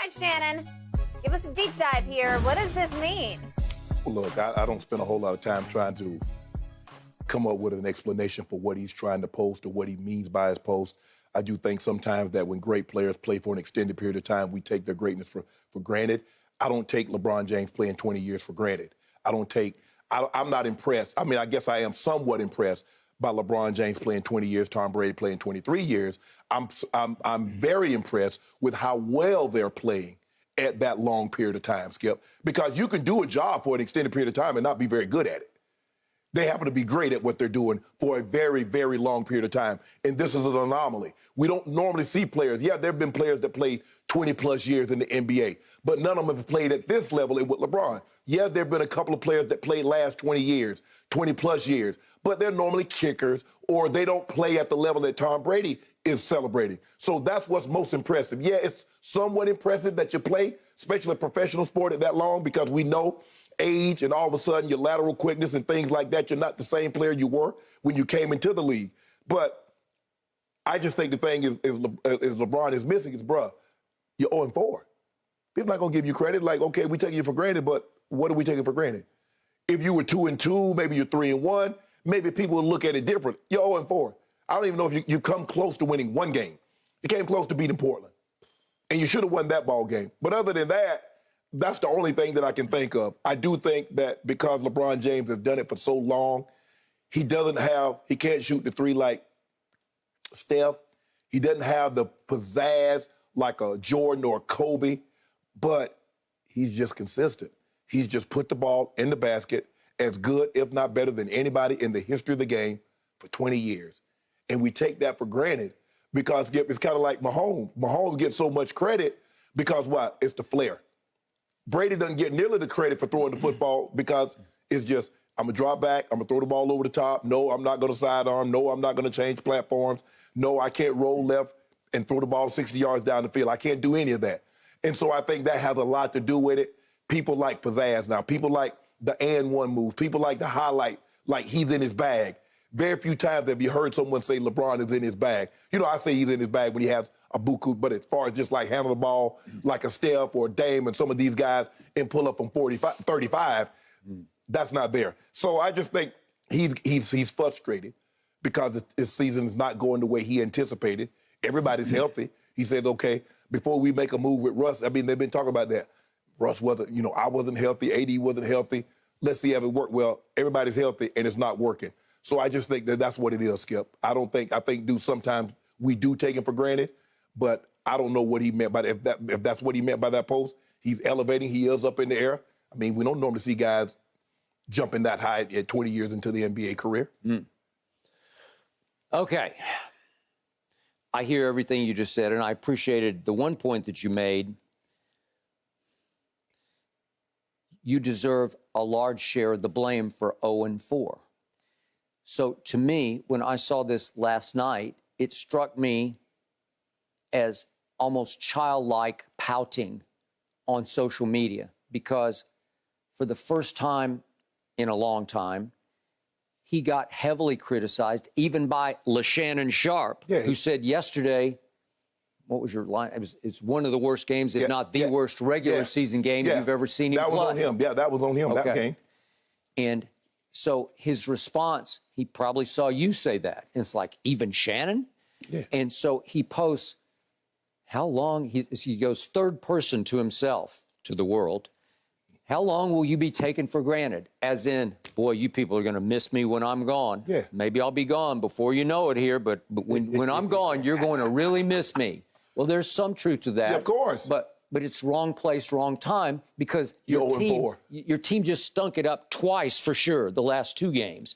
right, Shannon, give us a deep dive here. What does this mean? Well, look, I don't spend a whole lot of time trying to come up with an explanation for what he's trying to post or what he means by his post. I do think sometimes that when great players play for an extended period of time, we take their greatness for granted. I don't take LeBron James playing 20 years for granted. I'm not impressed. I mean, I guess I am somewhat impressed by LeBron James playing 20 years, Tom Brady playing 23 years. I'm very impressed with how well they're playing at that long period of time, Skip, because you can do a job for an extended period of time and not be very good at it. They happen to be great at what they're doing for a very, very long period of time. And this is an anomaly. We don't normally see players. Yeah, there have been players that played 20-plus years in the NBA, but none of them have played at this level with LeBron. Yeah, there have been a couple of players that played last 20 years, 20-plus years, but they're normally kickers, or they don't play at the level that Tom Brady is celebrating. So that's what's most impressive. Yeah, it's somewhat impressive that you play, especially a professional sport, at that long, because we know age and all of a sudden your lateral quickness and things like that, you're not the same player you were when you came into the league. But I just think the thing is LeBron is missing is, bruh, you're 0-4. People not going to give you credit. Like, okay, we take you for granted, but what are we taking for granted? If you were 2-2, maybe you're 3-1, maybe people would look at it different. You're 0-4. I don't even know if you come close to winning one game. You came close to beating Portland. And you should have won that ball game. But other than that, that's the only thing that I can think of. I do think that because LeBron James has done it for so long, he can't shoot the three like Steph. He doesn't have the pizzazz like a Jordan or a Kobe, but he's just consistent. He's just put the ball in the basket as good, if not better, than anybody in the history of the game for 20 years. And we take that for granted because it's kind of like Mahomes. Mahomes gets so much credit because what? It's the flair. Brady doesn't get nearly the credit for throwing the football because it's just, I'm going to drop back, I'm going to throw the ball over the top. No, I'm not going to sidearm. No, I'm not going to change platforms. No, I can't roll left and throw the ball 60 yards down the field. I can't do any of that. And so I think that has a lot to do with it. People like pizzazz now. People like the and one move. People like the highlight, like he's in his bag. Very few times have you heard someone say LeBron is in his bag. You know, I say he's in his bag when he has a buku, but as far as just like handle the ball like a Steph or a Dame and some of these guys and pull up from 35, that's not there. So I just think he's frustrated because his season is not going the way he anticipated. Everybody's healthy. He said, okay, before we make a move with Russ, I mean, they've been talking about that. Russ wasn't, I wasn't healthy, AD wasn't healthy. Let's see if it worked. Well, everybody's healthy and it's not working. So I just think that that's what it is, Skip. I think sometimes we do take him for granted, but I don't know what he meant by that. If that's what he meant by that post, he's elevating, he is up in the air. I mean, we don't normally see guys jumping that high at 20 years into the NBA career. Okay. I hear everything you just said, and I appreciated the one point that you made. You deserve a large share of the blame for 0-4. So to me, when I saw this last night, it struck me as almost childlike pouting on social media because for the first time in a long time, he got heavily criticized, even by Shannon Sharpe, who said yesterday, what was your line? It's one of the worst games, if not the worst regular season game you've ever seen him play. That was on him. Yeah, that was on him, that game. And so his response, he probably saw you say that. And it's like, even Shannon? Yeah. And so he posts, how long, he goes third person to himself, to the world. How long will you be taken for granted? As in, boy, you people are going to miss me when I'm gone. Yeah. Maybe I'll be gone before you know it here, but when I'm gone, you're going to really miss me. Well, there's some truth to that. Yeah, of course. But it's wrong place, wrong time because your team just stunk it up twice for sure, the last two games.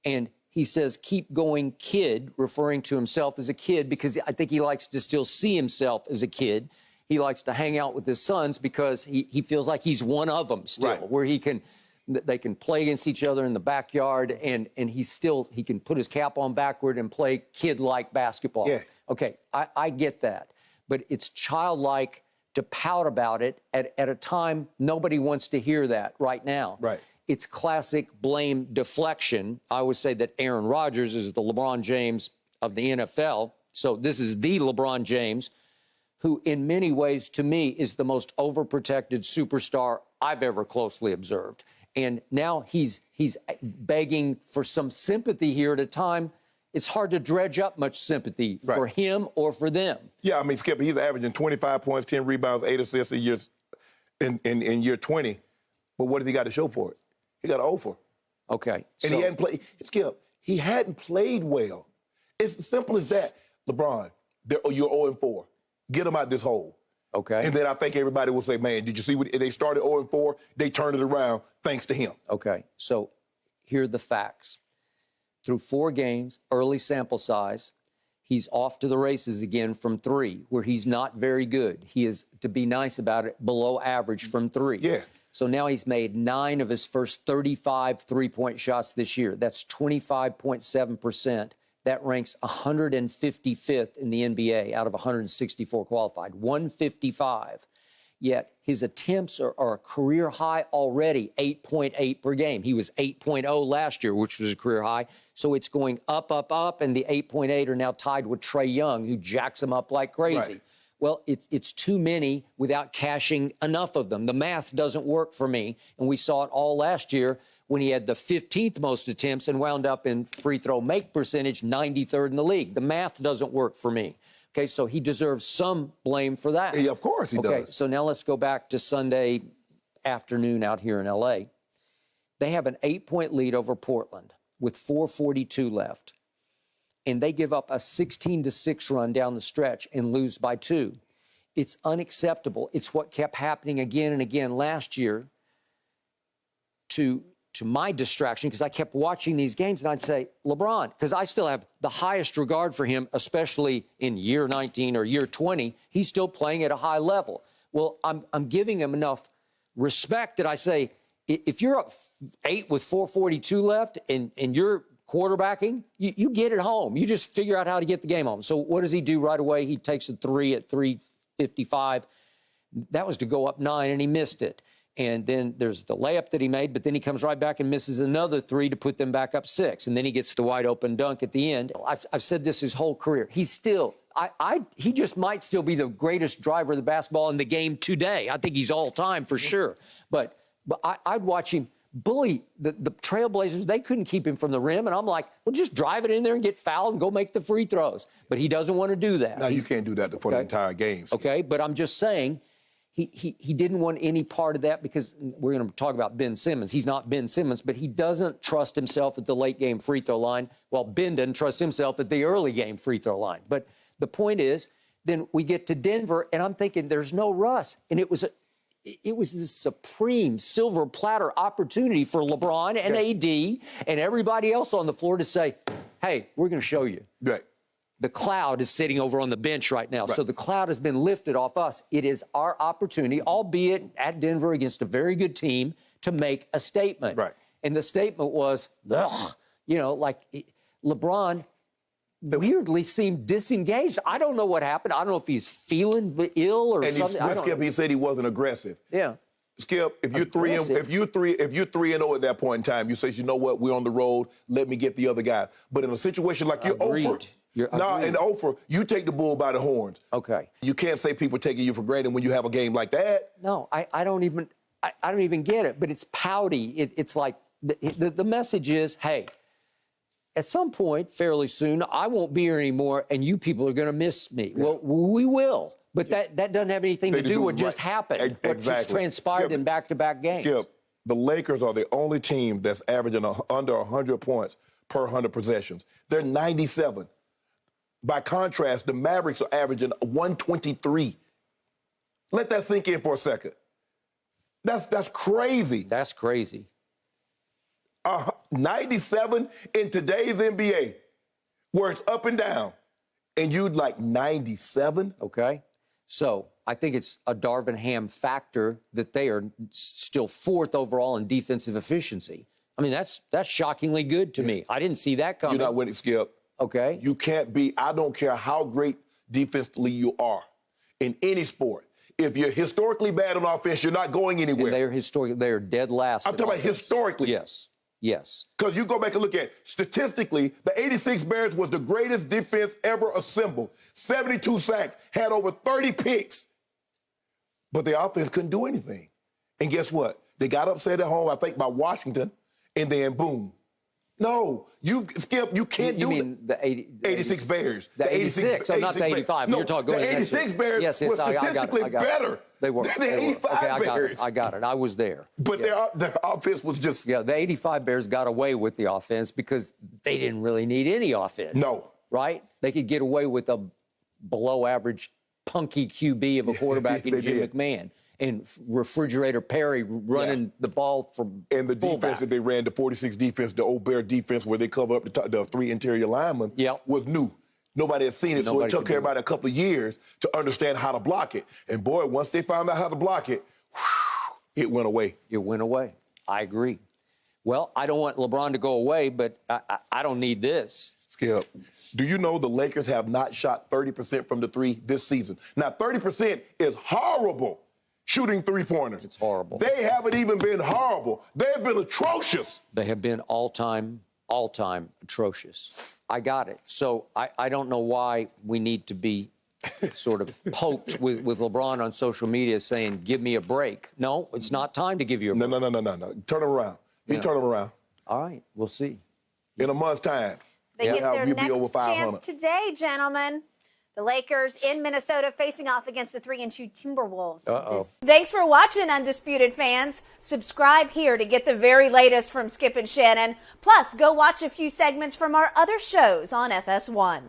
And he says, keep going, kid, referring to himself as a kid because I think he likes to still see himself as a kid. He likes to hang out with his sons because he feels like he's one of them still, where they can play against each other in the backyard and he can put his cap on backward and play kid-like basketball. Yeah. Okay, I get that. But it's childlike to pout about it at a time nobody wants to hear that right now. Right. It's classic blame deflection. I always say that Aaron Rodgers is the LeBron James of the NFL. So this is the LeBron James who in many ways, to me, is the most overprotected superstar I've ever closely observed. And now he's begging for some sympathy here at a time. It's hard to dredge up much sympathy for him or for them. Yeah, I mean, Skip, he's averaging 25 points, 10 rebounds, 8 assists in year 20. But what has he got to show for it? He got an offer. Okay. And he hadn't played. Skip, he hadn't played well. It's as simple as that. LeBron, you're 0-4. Get him out this hole. Okay. And then I think everybody will say, man, did you see what they started 0-4? They turned it around thanks to him. Okay. So here are the facts. Through 4 games, early sample size, he's off to the races again from 3, where he's not very good. He is, to be nice about it, below average from 3. Yeah. So now he's made 9 of his first 35 three-point shots this year. That's 25.7%. That ranks 155th in the NBA out of 164 qualified, 155. Yet his attempts are a career high already, 8.8 per game. He was 8.0 last year, which was a career high. So it's going up, up, up, and the 8.8 are now tied with Trae Young, who jacks him up like crazy. Right. Well, it's too many without cashing enough of them. The math doesn't work for me, and we saw it all last year when he had the 15th most attempts and wound up in free throw make percentage 93rd in the league. The math doesn't work for me. Okay, so he deserves some blame for that. Yeah, of course he does. Okay, so now let's go back to Sunday afternoon out here in L.A. They have an 8-point lead over Portland with 4:42 left, and they give up a 16-6 run down the stretch and lose by 2. It's unacceptable. It's what kept happening again and again last year to my distraction, because I kept watching these games and I'd say, LeBron, because I still have the highest regard for him, especially in year 19 or year 20, he's still playing at a high level. Well, I'm giving him enough respect that I say, if you're up 8 with 4:42 left and you're quarterbacking, you get it home. You just figure out how to get the game home. So what does he do right away? He takes a 3 at 3:55. That was to go up 9, and he missed it. And then there's the layup that he made, but then he comes right back and misses another 3 to put them back up 6. And then he gets the wide open dunk at the end. I've said this his whole career. He's still, he just might still be the greatest driver of the basketball in the game today. I think he's all time for sure. But I'd watch him bully the Trailblazers. They couldn't keep him from the rim. And I'm like, well, just drive it in there and get fouled and go make the free throws. But he doesn't want to do that. No, you can't do that for the entire game. Okay, but I'm just saying, He didn't want any part of that, because we're going to talk about Ben Simmons. He's not Ben Simmons, but he doesn't trust himself at the late game free throw line, while Ben doesn't trust himself at the early game free throw line. But the point is, then we get to Denver, and I'm thinking there's no Russ. And it was this supreme silver platter opportunity for LeBron and AD and everybody else on the floor to say, hey, we're going to show you. Right. The cloud is sitting over on the bench right now. Right. So the cloud has been lifted off us. It is our opportunity, albeit at Denver against a very good team, to make a statement. Right. And the statement was, like LeBron weirdly seemed disengaged. I don't know what happened. I don't know if he's feeling ill or something. And Skip, he said he wasn't aggressive. Yeah. Skip, if you're 3-0 at that point in time, you say, you know what, we're on the road. Let me get the other guy. But in a situation like you're over. In the offer, you take the bull by the horns. Okay. You can't say people taking you for granted when you have a game like that. No, I don't even get it. But it's pouty. It's like the message is, hey, at some point, fairly soon, I won't be here anymore, and you people are going to miss me. Yeah. Well, we will. But that doesn't have anything to do with what just happened. What just transpired in back-to-back games. Skip, the Lakers are the only team that's averaging under 100 points per 100 possessions. They're 97. By contrast, the Mavericks are averaging 123. Let that sink in for a second. That's crazy. That's crazy. 97 in today's NBA, where it's up and down, and you'd like 97? Okay. So I think it's a Darvin Ham factor that they are still 4th overall in defensive efficiency. I mean, that's shockingly good to me. I didn't see that coming. You're not winning, Skip. Okay. You can't be, I don't care how great defensively you are in any sport. If you're historically bad on offense, you're not going anywhere. And they're dead last. I'm talking about historically. Yes. Yes. Because you go back and look at statistically, the 86 Bears was the greatest defense ever assembled. 72 sacks, had over 30 picks. But their offense couldn't do anything. And guess what? They got upset at home, I think, by Washington, and then boom. No, Skip, you can't do it. You mean the 86 Bears. The 86, not the 85. No, You're talking the 86 Bears yes, were statistically better they were. than the 85 Bears. I got it. I was there. But their offense was just... Yeah, the 85 Bears got away with the offense because they didn't really need any offense. No. Right? They could get away with a below-average, punky QB of a quarterback in Jim McMahon. And Refrigerator Perry running the ball from and the defense that they ran, the 46 defense, the old Bear defense where they cover up the three interior linemen, was new. Nobody had seen it, so it took everybody a couple of years to understand how to block it. And boy, once they found out how to block it, it went away. It went away. I agree. Well, I don't want LeBron to go away, but I don't need this. Skip, do you know the Lakers have not shot 30% from the three this season? Now, 30% is horrible. Shooting three-pointers. It's horrible. They haven't even been horrible. They've been atrocious. They have been all-time atrocious. I got it. So I don't know why we need to be sort of poked with LeBron on social media saying, give me a break. No, it's not time to give you a break. No. Turn him around. Turn him around. All right, we'll see. In a month's time. They get their next chance today, gentlemen. The Lakers in Minnesota facing off against the 3-2 Timberwolves. Thanks for watching, Undisputed fans. Subscribe here to get the very latest from Skip and Shannon. Plus, go watch a few segments from our other shows on FS1.